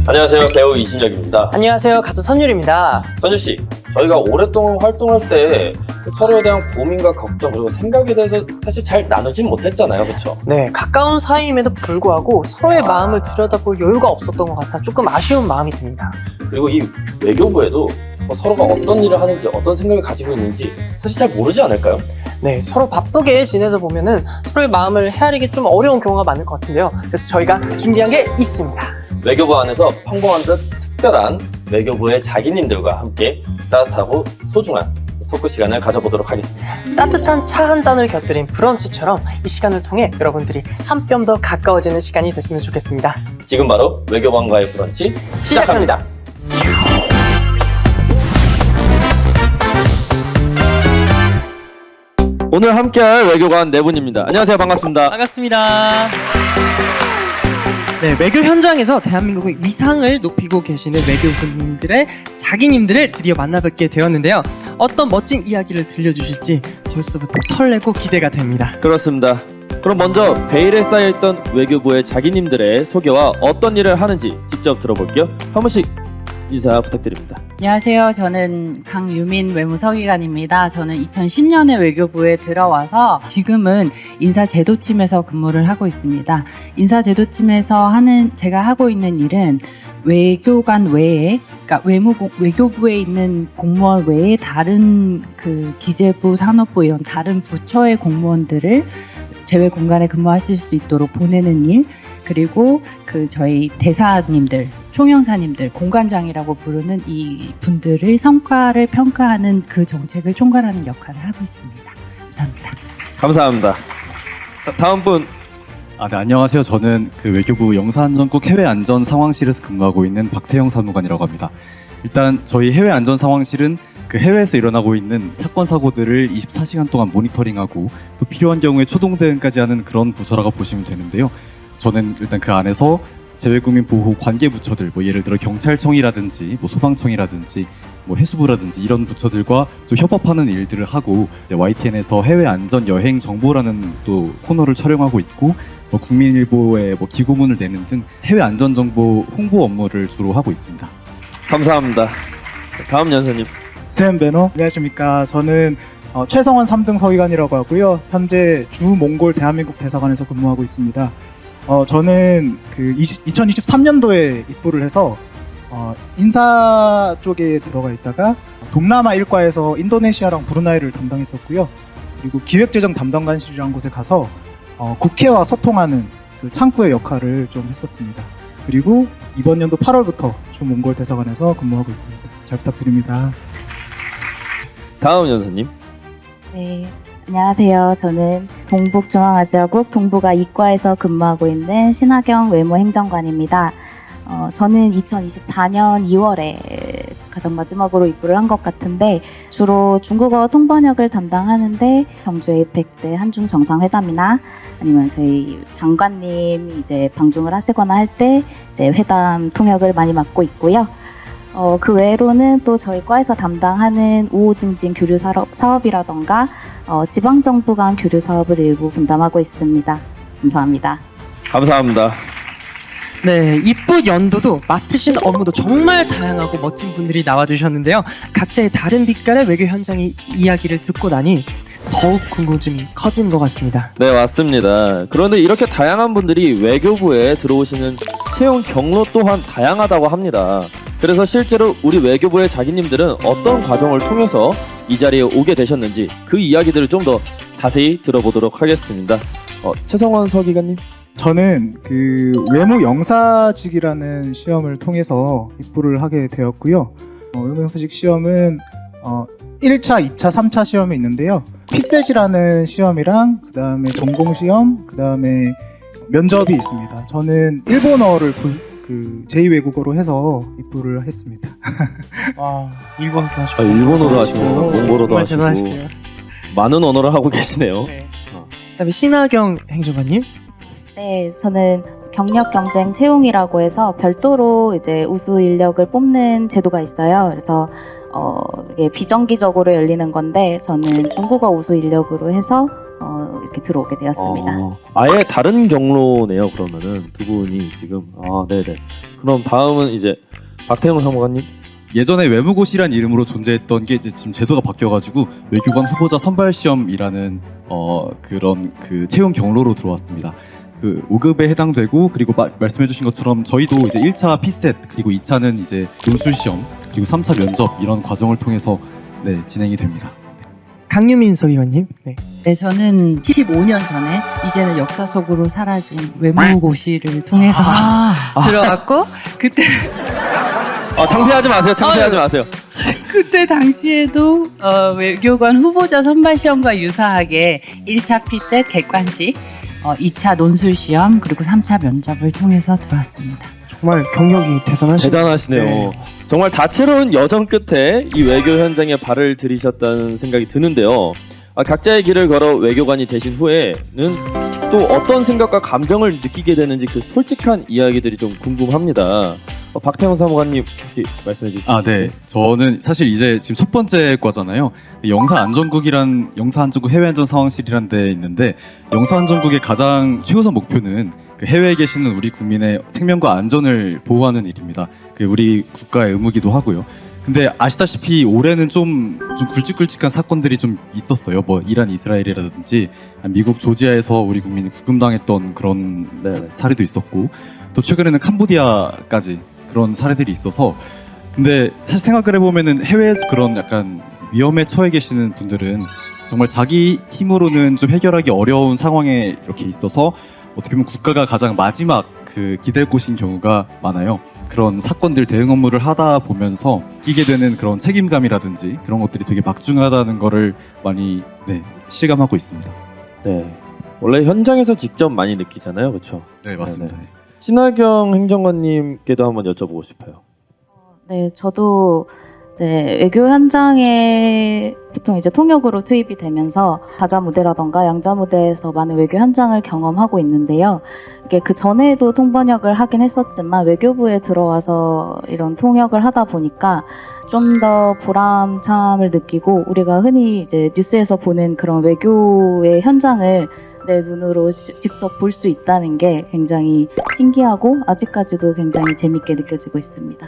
안녕하세요, 배우 이신혁입니다. 안녕하세요, 가수 선율입니다. 선주씨, 저희가 오랫동안 활동할 때 서로에 대한 고민과 걱정 그리고 생각에 대해서 사실 잘 나누진 못했잖아요, 그렇죠? 네, 가까운 사이임에도 불구하고 서로의 마음을 들여다볼 여유가 없었던 것 같아 조금 아쉬운 마음이 듭니다. 그리고 이 외교부에도 서로가 어떤 일을 하는지 어떤 생각을 가지고 있는지 사실 잘 모르지 않을까요? 네, 서로 바쁘게 지내다 보면은 서로의 마음을 헤아리기 좀 어려운 경우가 많을 것 같은데요. 그래서 저희가 준비한 게 있습니다. 외교부 안에서 평범한 듯 특별한 외교부의 자기님들과 함께 따뜻하고 소중한 토크 시간을 가져보도록 하겠습니다. 따뜻한 차 한 잔을 곁들인 브런치처럼 이 시간을 통해 여러분들이 한 뼘 더 가까워지는 시간이 됐으면 좋겠습니다. 지금 바로 외교관과의 브런치 시작합니다. 오늘 함께할 외교관 네 분입니다. 안녕하세요, 반갑습니다. 반갑습니다. 네, 외교 현장에서 대한민국의 위상을 높이고 계시는 외교분들의 자기님들을 드디어 만나뵙게 되었는데요. 어떤 멋진 이야기를 들려주실지 벌써부터 설레고 기대가 됩니다. 그렇습니다. 그럼 먼저 베일에 쌓여있던 외교부의 자기님들의 소개와 어떤 일을 하는지 직접 들어볼게요. 한 분씩 인사 부탁드립니다. 안녕하세요. 저는 강유민 외무서기관입니다. 저는 2010년에 외교부에 들어와서 지금은 인사제도팀에서 근무를 하고 있습니다. 인사제도팀에서 제가 하고 있는 일은 외교관 외에, 그러니까 외교부에 있는 공무원 외에 다른 기재부, 산업부 이런 다른 부처의 공무원들을 제외 공간에 근무하실 수 있도록 보내는 일, 그리고 저희 대사님들, 총영사님들, 공관장이라고 부르는 이 분들의 성과를 평가하는 그 정책을 총괄하는 역할을 하고 있습니다. 감사합니다. 감사합니다. 자, 다음 분. 네, 안녕하세요. 저는 외교부 영사안전국 해외안전상황실에서 근무하고 있는 박태영 사무관이라고 합니다. 일단 저희 해외안전상황실은 해외에서 일어나고 있는 사건 사고들을 24시간 동안 모니터링하고 또 필요한 경우에 초동 대응까지 하는 그런 부서라고 보시면 되는데요. 저는 일단 그 안에서 재외국민 보호 관계 부처들, 예를 들어 경찰청이라든지 소방청이라든지 해수부라든지 이런 부처들과 좀 협업하는 일들을 하고, 이제 YTN에서 해외 안전 여행 정보라는 또 코너를 촬영하고 있고, 국민일보에 기고문을 내는 등 해외 안전 정보 홍보 업무를 주로 하고 있습니다. 감사합니다. 다음 연사님. 샘 베너. 안녕하십니까. 저는 최성원 3등 서기관이라고 하고요. 현재 주몽골 대한민국 대사관에서 근무하고 있습니다. 저는 2023년도에 입부를 해서 인사 쪽에 들어가 있다가 동남아 일과에서 인도네시아랑 브루나이를 담당했었고요. 그리고 기획재정 담당관실이라는 곳에 가서 국회와 소통하는 창구의 역할을 좀 했었습니다. 그리고 이번 연도 8월부터 주몽골 대사관에서 근무하고 있습니다. 잘 부탁드립니다. 다음 연사님. 네, 안녕하세요. 저는 동북중앙아시아국 동북아 이과에서 근무하고 있는 신하경 외무행정관입니다. 저는 2024년 2월에 가장 마지막으로 입부를 한 것 같은데, 주로 중국어 통번역을 담당하는데 경주 에이펙 때 한중 정상회담이나 아니면 저희 장관님 이제 방중을 하시거나 할 때 이제 회담 통역을 많이 맡고 있고요. 그 외로는 또 저희 과에서 담당하는 우호증진 교류 사업이라던가 지방정부 간 교류 사업을 일부 분담하고 있습니다. 감사합니다. 감사합니다. 네, 입부 연도도 맡으신 업무도 정말 다양하고 멋진 분들이 나와주셨는데요. 각자의 다른 빛깔의 외교 현장의 이야기를 듣고 나니 더욱 궁금증이 커지는 것 같습니다. 네, 맞습니다. 그런데 이렇게 다양한 분들이 외교부에 들어오시는 채용 경로 또한 다양하다고 합니다. 그래서 실제로 우리 외교부의 자기님들은 어떤 과정을 통해서 이 자리에 오게 되셨는지 그 이야기들을 좀 더 자세히 들어보도록 하겠습니다. 최성원 서기관님. 저는 외무 영사직이라는 시험을 통해서 입부를 하게 되었고요. 외무 영사직 시험은 1차, 2차, 3차 시험이 있는데요. 피셋이라는 시험이랑 그 다음에 전공 시험, 그 다음에 면접이 있습니다. 저는 일본어를 제2외국어로 해서 입부를 했습니다. 일본어도 하시고 일본어도 하시고 몽골어도 정말 하시고 대단하시네요. 많은 언어를 하고 계시네요. 네. 그다음에 신하경 행정관님. 네, 저는 경력 경쟁 채용이라고 해서 별도로 이제 우수 인력을 뽑는 제도가 있어요. 그래서 이게 비정기적으로 열리는 건데, 저는 중국어 우수 인력으로 해서 이렇게 들어오게 되었습니다. 아예 다른 경로네요. 그러면은 두 분이 지금 네네. 그럼 다음은 이제 박태영 사무관님. 예전에 외무고시란 이름으로 존재했던 게 이제 지금 제도가 바뀌어가지고 외교관 후보자 선발 시험이라는 그런 그 채용 경로로 들어왔습니다. 그 5급에 해당되고 그리고 말씀해주신 것처럼 저희도 이제 1차 피셋 그리고 2차는 이제 논술 시험 그리고 3차 면접 이런 과정을 통해서 네, 진행이 됩니다. 강유민 서기관님. 네. 네, 저는 15년 전에 이제는 역사 속으로 사라진 외무고시를 통해서 들어갔고 그때 창피하지 마세요. 창피하지 마세요. 그때 당시에도 외교관 후보자 선발 시험과 유사하게 1차 피셋 객관식, 2차 논술 시험 그리고 3차 면접을 통해서 들어왔습니다. 정말 경력이 대단하시네요. 대단하시네요. 네. 정말 다채로운 여정 끝에 이 외교 현장에 발을 들이셨다는 생각이 드는데요. 각자의 길을 걸어 외교관이 되신 후에는 또 어떤 생각과 감정을 느끼게 되는지 그 솔직한 이야기들이 좀 궁금합니다. 박태영 사무관님 혹시 말씀해 주실 수 있어요? 네. 저는 사실 이제 지금 첫 번째 과잖아요. 영사안전국 해외안전 상황실이란 데 있는데 영사안전국의 가장 최우선 목표는 그 해외에 계시는 우리 국민의 생명과 안전을 보호하는 일입니다. 그 우리 국가의 의무기도 하고요. 근데 아시다시피 올해는 좀 굵직굵직한 사건들이 좀 있었어요. 뭐 이란 이스라엘이라든지 미국 조지아에서 우리 국민이 구금당했던 그런 사례도 있었고 또 최근에는 캄보디아까지 그런 사례들이 있어서 근데 사실 생각을 해보면은 해외에서 그런 약간 위험에 처해 계시는 분들은 정말 자기 힘으로는 좀 해결하기 어려운 상황에 이렇게 있어서 어떻게 보면 국가가 가장 마지막 그 기댈 곳인 경우가 많아요. 그런 사건들 대응 업무를 하다 보면서 끼게 되는 그런 책임감이라든지 그런 것들이 되게 막중하다는 거를 많이 실감하고 있습니다. 네. 원래 현장에서 직접 많이 느끼잖아요. 그렇죠? 네, 맞습니다. 네네. 신하경 행정관님께도 한번 여쭤보고 싶어요. 네, 저도 이제 외교 현장에 보통 이제 통역으로 투입이 되면서 가자 무대라던가 양자 무대에서 많은 외교 현장을 경험하고 있는데요. 이게 그 전에도 통번역을 하긴 했었지만 외교부에 들어와서 이런 통역을 하다 보니까 좀 더 보람참을 느끼고 우리가 흔히 이제 뉴스에서 보는 그런 외교의 현장을 내 눈으로 직접 볼 수 있다는 게 굉장히 신기하고 아직까지도 굉장히 재밌게 느껴지고 있습니다.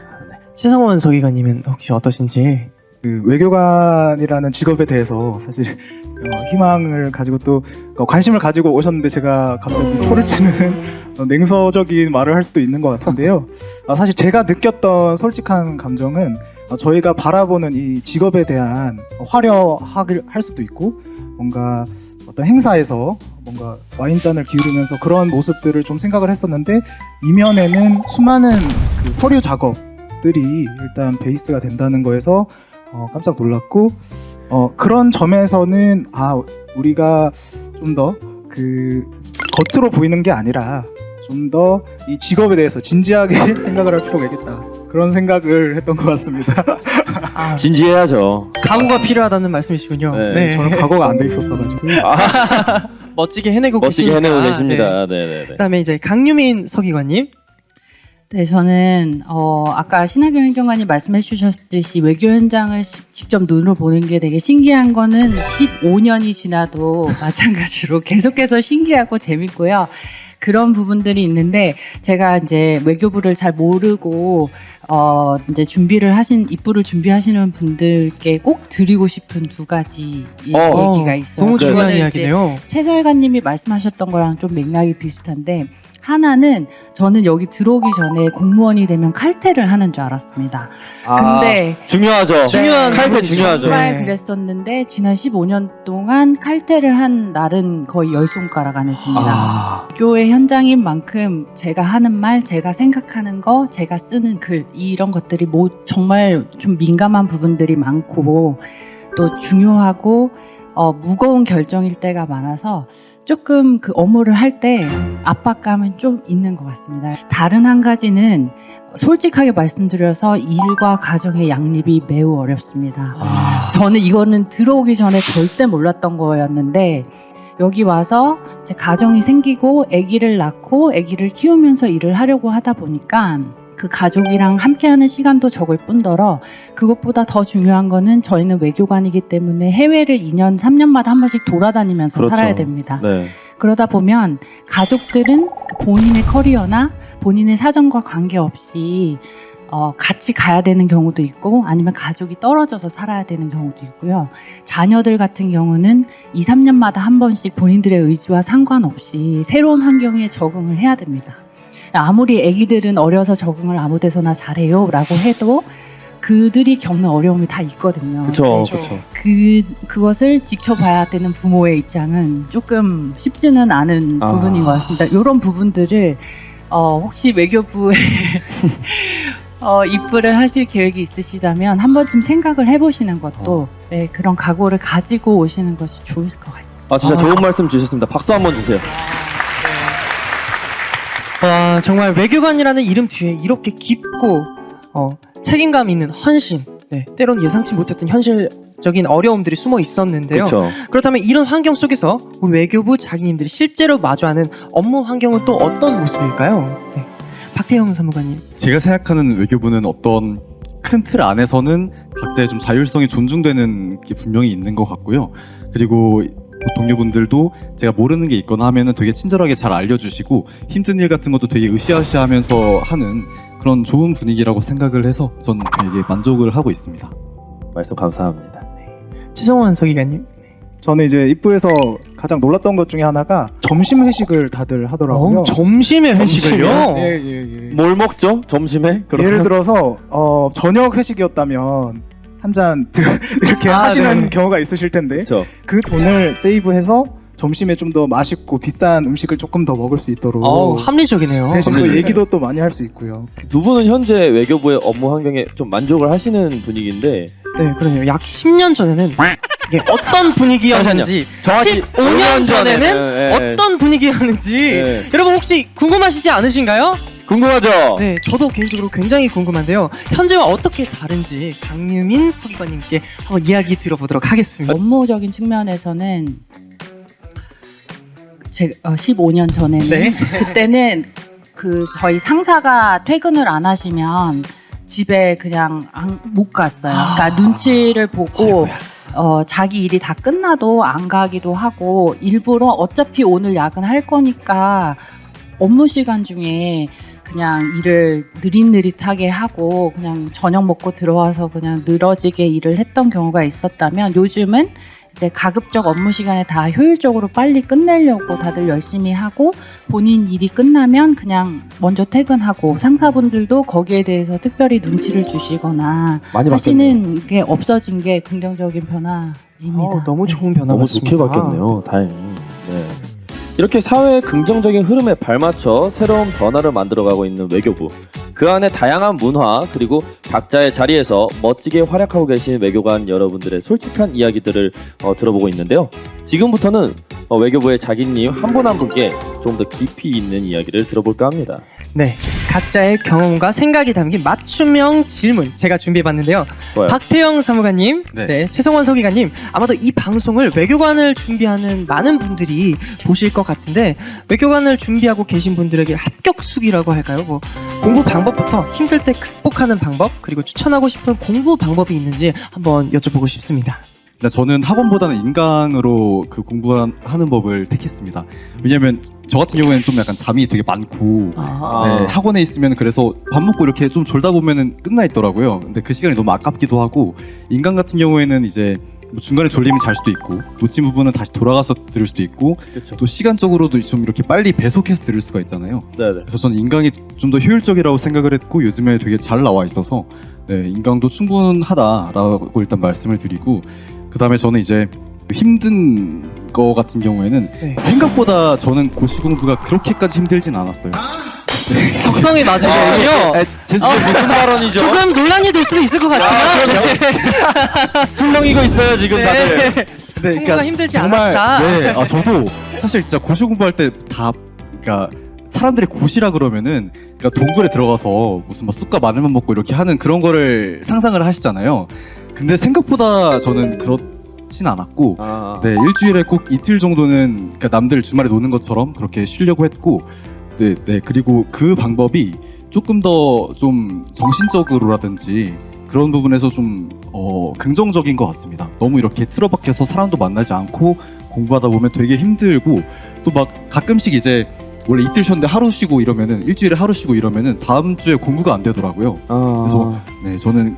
최성원 서기관님은 혹시 어떠신지? 그 외교관이라는 직업에 대해서 사실 희망을 가지고 또 관심을 가지고 오셨는데 제가 갑자기 초를 치는 냉소적인 말을 할 수도 있는 것 같은데요. 사실 제가 느꼈던 솔직한 감정은 저희가 바라보는 이 직업에 대한 화려할 수도 있고 뭔가 어떤 행사에서 뭔가 와인잔을 기울이면서 그런 모습들을 좀 생각을 했었는데 이면에는 수많은 그 서류 작업들이 일단 베이스가 된다는 거에서 깜짝 놀랐고 그런 점에서는 우리가 좀 더 그 겉으로 보이는 게 아니라 좀 더 이 직업에 대해서 진지하게 생각을 할 필요가 있겠다 그런 생각을 했던 것 같습니다. 진지해야죠. 각오가 필요하다는 말씀이시군요. 네, 저는 각오가 안 돼 있었어가지고 멋지게 해내고 멋지게 계십니다. 해내고 계십니다. 네. 네. 그다음에 이제 강유민 서기관님. 네, 저는 아까 신하경 행정관이 말씀해 주셨듯이 외교 현장을 직접 눈으로 보는 게 되게 신기한 거는 15년이 지나도 마찬가지로 계속해서 신기하고 재밌고요. 그런 부분들이 있는데 제가 이제 외교부를 잘 모르고 이제 입부를 준비하시는 분들께 꼭 드리고 싶은 두 가지 얘기가 있어요. 너무 중요한 그거는 이야기네요. 최설관님이 말씀하셨던 거랑 좀 맥락이 비슷한데 하나는 저는 여기 들어오기 전에 공무원이 되면 칼퇴를 하는 줄 알았습니다. 근데 중요하죠. 중요한 칼퇴 부분이죠. 중요하죠. 정말 네. 그랬었는데 지난 15년 동안 칼퇴를 한 날은 거의 10손가락 안에 듭니다. 교회 현장인 만큼 제가 하는 말, 제가 생각하는 거, 제가 쓰는 글 이런 것들이 정말 좀 민감한 부분들이 많고 또 중요하고 무거운 결정일 때가 많아서 조금 그 업무를 할 때 압박감은 좀 있는 것 같습니다. 다른 한 가지는 솔직하게 말씀드려서 일과 가정의 양립이 매우 어렵습니다. 저는 이거는 들어오기 전에 절대 몰랐던 거였는데 여기 와서 이제 가정이 생기고 아기를 낳고 아기를 키우면서 일을 하려고 하다 보니까 그 가족이랑 함께하는 시간도 적을 뿐더러 그것보다 더 중요한 거는 저희는 외교관이기 때문에 해외를 2년, 3년마다 한 번씩 돌아다니면서 그렇죠. 살아야 됩니다. 네. 그러다 보면 가족들은 본인의 커리어나 본인의 사정과 관계없이 같이 가야 되는 경우도 있고 아니면 가족이 떨어져서 살아야 되는 경우도 있고요. 자녀들 같은 경우는 2, 3년마다 한 번씩 본인들의 의지와 상관없이 새로운 환경에 적응을 해야 됩니다. 아무리 아기들은 어려서 적응을 아무 데서나 잘해요 라고 해도 그들이 겪는 어려움이 다 있거든요. 그렇죠. 그렇죠. 그것을 지켜봐야 되는 부모의 입장은 조금 쉽지는 않은 아. 부분인 것 같습니다. 이런 부분들을 혹시 외교부에 입부를 하실 계획이 있으시다면 한 번쯤 생각을 해보시는 것도 네, 그런 각오를 가지고 오시는 것이 좋을 것 같습니다. 진짜 좋은 말씀 주셨습니다. 박수 한번 주세요. 와, 정말 외교관이라는 이름 뒤에 이렇게 깊고 책임감 있는 헌신, 네, 때론 예상치 못했던 현실적인 어려움들이 숨어 있었는데요. 그렇죠. 그렇다면 이런 환경 속에서 우리 외교부 자기님들이 실제로 마주하는 업무 환경은 또 어떤 모습일까요? 네. 박태영 사무관님. 제가 생각하는 외교부는 어떤 큰 틀 안에서는 각자의 좀 자율성이 존중되는 게 분명히 있는 것 같고요. 그리고 동료분들도 제가 모르는 게 있거나 하면은 되게 친절하게 잘 알려주시고 힘든 일 같은 것도 되게 으쌰으쌰하면서 하는 그런 좋은 분위기라고 생각을 해서 전 되게 만족을 하고 있습니다. 말씀 감사합니다. 최성원 서기관님. 저는 이제 입부에서 가장 놀랐던 것 중에 하나가 점심 회식을 다들 하더라고요. 점심에 회식을요? 예. 뭘 먹죠? 점심에? 예를 들어서 저녁 회식이었다면 한 잔 이렇게 아, 하시는 네. 경우가 있으실 텐데 그렇죠. 그 돈을 세이브해서 점심에 좀 더 맛있고 비싼 음식을 조금 더 먹을 수 있도록 합리적이네요. 대신 또 합리적이네요. 얘기도 또 많이 할 수 있고요. 두 분은 현재 외교부의 업무 환경에 좀 만족을 하시는 분위기인데 네, 그러네요. 약 10년 전에는 이게 어떤 분위기였는지, 정확히 15년 전에는 예. 어떤 분위기였는지 예. 여러분 혹시 궁금하시지 않으신가요? 궁금하죠? 네, 저도 개인적으로 굉장히 궁금한데요. 현재와 어떻게 다른지 강유민 서기관님께 한번 이야기 들어보도록 하겠습니다. 업무적인 측면에서는 15년 전에는 네. 그때는 저희 상사가 퇴근을 안 하시면 집에 그냥 못 갔어요. 그러니까 눈치를 보고 자기 일이 다 끝나도 안 가기도 하고 일부러 어차피 오늘 야근할 거니까 업무 시간 중에 그냥 일을 느릿느릿하게 하고 그냥 저녁 먹고 들어와서 그냥 늘어지게 일을 했던 경우가 있었다면 요즘은 이제 가급적 업무 시간에 다 효율적으로 빨리 끝내려고 다들 열심히 하고 본인 일이 끝나면 그냥 먼저 퇴근하고 상사분들도 거기에 대해서 특별히 눈치를 주시거나 많이 바뀌었네요. 하시는 게 없어진 게 긍정적인 변화입니다. 너무 좋은 변화 너무 같습니다. 좋게 바뀌었네요. 다행히. 네. 이렇게 사회의 긍정적인 흐름에 발맞춰 새로운 변화를 만들어가고 있는 외교부. 그 안에 다양한 문화 그리고 각자의 자리에서 멋지게 활약하고 계신 외교관 여러분들의 솔직한 이야기들을 들어보고 있는데요. 지금부터는 외교부의 자기님 한 분 한 분께 좀 더 깊이 있는 이야기를 들어볼까 합니다. 네, 각자의 경험과 생각이 담긴 맞춤형 질문 제가 준비해봤는데요. 좋아요. 박태영 사무관님, 네. 네, 최성원 서기관님, 아마도 이 방송을 외교관을 준비하는 많은 분들이 보실 것 같은데 외교관을 준비하고 계신 분들에게 합격수기라고 할까요? 뭐 공부 방법부터 힘들 때 극복하는 방법 그리고 추천하고 싶은 공부 방법이 있는지 한번 여쭤보고 싶습니다. 저는 학원보다는 인강으로 그 공부하는 법을 택했습니다. 왜냐면 저 같은 경우에는 좀 약간 잠이 되게 많고 네, 학원에 있으면 그래서 밥 먹고 이렇게 좀 졸다 보면은 끝나 있더라고요. 근데 그 시간이 너무 아깝기도 하고 인강 같은 경우에는 이제 뭐 중간에 졸리면 잘 수도 있고 놓친 부분은 다시 돌아가서 들을 수도 있고 그렇죠. 또 시간적으로도 좀 이렇게 빨리 배속해서 들을 수가 있잖아요. 네네. 그래서 저는 인강이 좀 더 효율적이라고 생각을 했고 요즘에 되게 잘 나와 있어서 네, 인강도 충분하다라고 일단 말씀을 드리고 그 다음에 저는 이제 힘든 거 같은 경우에는 네. 생각보다 저는 고시 공부가 그렇게까지 힘들진 않았어요. 적성에 맞으시군요. 제 무슨 발언이죠? 조금 논란이 될 수도 있을 것 같지만 술렁이고 있어요 지금 다들. 네, 공부가 힘들지 정말 않았다. 네, 저도 사실 진짜 고시 공부할 때 다 그러니까 사람들이 고시라 그러면은 그러니까 동굴에 들어가서 무슨 뭐 쑥과 마늘만 먹고 이렇게 하는 그런 거를 상상을 하시잖아요. 근데 생각보다 저는 그렇진 않았고 네, 일주일에 꼭 이틀 정도는 그러니까 남들 주말에 노는 것처럼 그렇게 쉬려고 했고 네, 그리고 그 방법이 조금 더 좀 정신적으로라든지 그런 부분에서 좀 긍정적인 것 같습니다. 너무 이렇게 틀어박혀서 사람도 만나지 않고 공부하다 보면 되게 힘들고 또 막 가끔씩 이제 원래 이틀 쉬었는데 하루 쉬고 이러면은 일주일에 하루 쉬고 이러면은 다음 주에 공부가 안 되더라고요. 그래서 네, 저는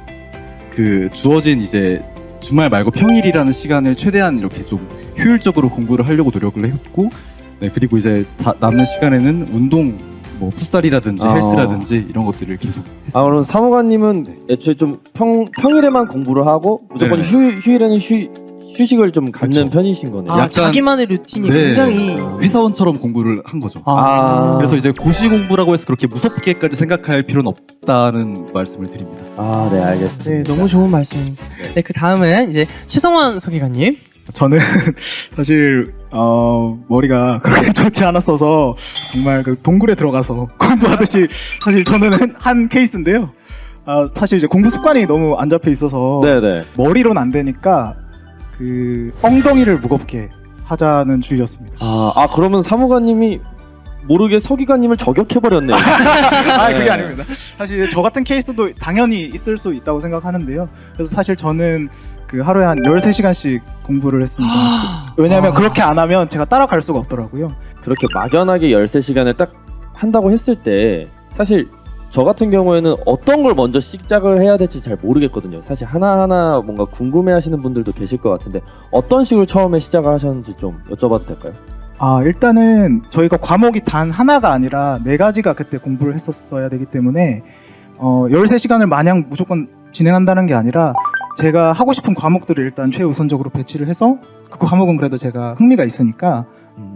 그 주어진 이제 주말 말고 평일이라는 시간을 최대한 이렇게 좀 효율적으로 공부를 하려고 노력을 했고, 네, 그리고 이제 남는 시간에는 운동, 뭐 풋살이라든지 헬스라든지 이런 것들을 계속 했습니다. 그럼 사무관님은 애초에 좀 평일에만 공부를 하고 무조건 네네. 휴일에는 휴식을 좀 갖는 그쵸. 편이신 거네요. 아, 약간- 자기만의 루틴이 네, 굉장히 회사원처럼 공부를 한 거죠. 그래서 이제 고시 공부라고 해서 그렇게 무섭게까지 생각할 필요는 없다는 말씀을 드립니다. 네, 알겠습니다. 네, 너무 좋은 말씀입니다. 네, 그 다음은 이제 최성원 서기관님. 저는 사실 머리가 그렇게 좋지 않았어서 정말 그 동굴에 들어가서 공부하듯이 사실 저는 한 케이스인데요. 사실 이제 공부 습관이 너무 안 잡혀 있어서 네네. 머리로는 안 되니까 그 엉덩이를 무겁게 하자는 주의였습니다. 그러면 사무관님이 모르게 서기관님을 저격해버렸네요. 그게 아닙니다. 사실 저 같은 케이스도 당연히 있을 수 있다고 생각하는데요. 그래서 사실 저는 그 하루에 한 13시간씩 공부를 했습니다. 왜냐하면 그렇게 안 하면 제가 따라갈 수가 없더라고요. 그렇게 막연하게 13시간을 딱 한다고 했을 때 사실 저 같은 경우에는 어떤 걸 먼저 시작을 해야 될지 잘 모르겠거든요. 사실 하나하나 뭔가 궁금해하시는 분들도 계실 것 같은데 어떤 식으로 처음에 시작을 하셨는지 좀 여쭤봐도 될까요? 일단은 저희가 과목이 단 하나가 아니라 4가지가 그때 공부를 했었어야 되기 때문에 13시간을 마냥 무조건 진행한다는 게 아니라 제가 하고 싶은 과목들을 일단 최우선적으로 배치를 해서 그 과목은 그래도 제가 흥미가 있으니까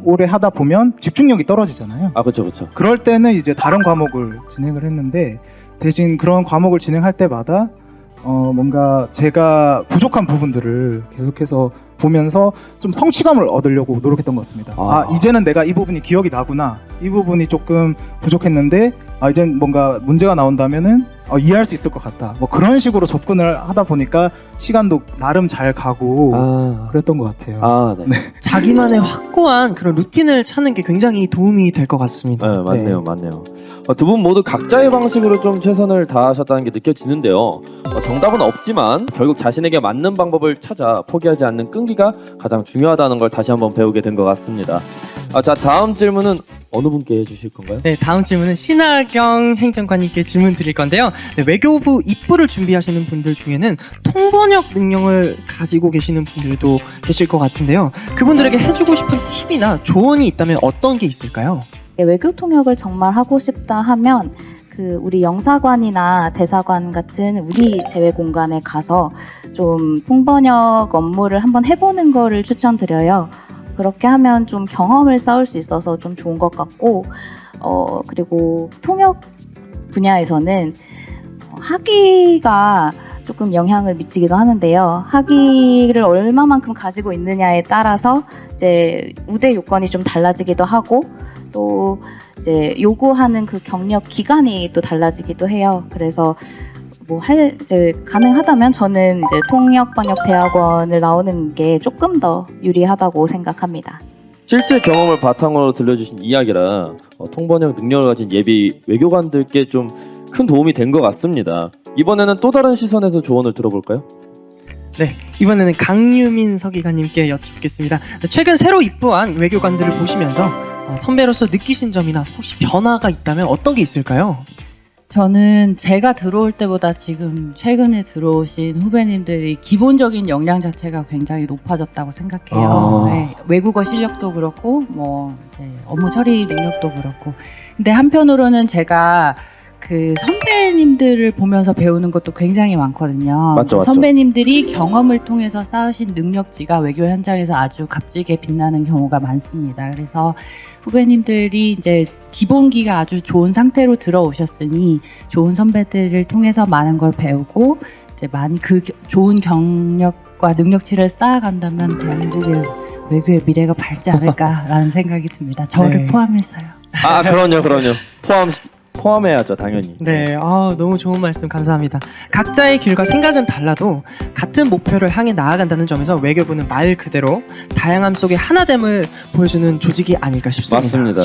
오래 하다 보면 집중력이 떨어지잖아요. 그렇죠. 그럴 때는 이제 다른 과목을 진행을 했는데 대신 그런 과목을 진행할 때마다 뭔가 제가 부족한 부분들을 계속해서 보면서 좀 성취감을 얻으려고 노력했던 것 같습니다. 이제는 내가 이 부분이 기억이 나구나. 이 부분이 조금 부족했는데 이젠 뭔가 문제가 나온다면은 이해할 수 있을 것 같다. 뭐 그런 식으로 접근을 하다 보니까 시간도 나름 잘 가고 그랬던 것 같아요. 네. 자기만의 확고한 그런 루틴을 찾는 게 굉장히 도움이 될 것 같습니다. 네, 맞네요. 두 분 모두 각자의 방식으로 좀 최선을 다하셨다는 게 느껴지는데요. 정답은 없지만 결국 자신에게 맞는 방법을 찾아 포기하지 않는 끈기가 가장 중요하다는 걸 다시 한번 배우게 된 것 같습니다. 자, 다음 질문은 어느 분께 해주실 건가요? 네, 다음 질문은 신하경 행정관님께 질문 드릴 건데요. 네, 외교부 입부를 준비하시는 분들 중에는 통번역 능력을 가지고 계시는 분들도 계실 것 같은데요. 그분들에게 해주고 싶은 팁이나 조언이 있다면 어떤 게 있을까요? 외교 통역을 정말 하고 싶다 하면 우리 영사관이나 대사관 같은 우리 제외 공간에 가서 좀 통번역 업무를 한번 해보는 거를 추천드려요. 그렇게 하면 좀 경험을 쌓을 수 있어서 좀 좋은 것 같고, 그리고 통역 분야에서는 학위가 조금 영향을 미치기도 하는데요. 학위를 얼마만큼 가지고 있느냐에 따라서 이제 우대 요건이 좀 달라지기도 하고, 또 이제 요구하는 그 경력 기간이 또 달라지기도 해요. 그래서 이제 가능하다면 저는 이제 통역 번역 대학원을 나오는 게 조금 더 유리하다고 생각합니다. 실제 경험을 바탕으로 들려주신 이야기라 통번역 능력을 가진 예비 외교관들께 좀 큰 도움이 된 것 같습니다. 이번에는 또 다른 시선에서 조언을 들어볼까요? 네, 이번에는 강유민 서기관님께 여쭙겠습니다. 최근 새로 입부한 외교관들을 보시면서 선배로서 느끼신 점이나 혹시 변화가 있다면 어떤 게 있을까요? 저는 제가 들어올 때보다 지금 최근에 들어오신 후배님들이 기본적인 역량 자체가 굉장히 높아졌다고 생각해요. 네, 외국어 실력도 그렇고 업무 처리 능력도 그렇고. 근데 한편으로는 제가 그 선배님들을 보면서 배우는 것도 굉장히 많거든요. 맞죠. 선배님들이 경험을 통해서 쌓으신 능력치가 외교 현장에서 아주 값지게 빛나는 경우가 많습니다. 그래서 후배님들이 이제 기본기가 아주 좋은 상태로 들어오셨으니 좋은 선배들을 통해서 많은 걸 배우고 이제 많이 그 좋은 경력과 능력치를 쌓아간다면 대한민국의 외교의 미래가 밝지 않을까라는 생각이 듭니다. 저를 네. 포함해서요. 그럼요. 포함해야죠, 당연히. 네, 너무 좋은 말씀 감사합니다. 각자의 길과 생각은 달라도 같은 목표를 향해 나아간다는 점에서 외교부는 말 그대로 다양함 속의 하나됨을 보여주는 조직이 아닐까 싶습니다. 맞습니다.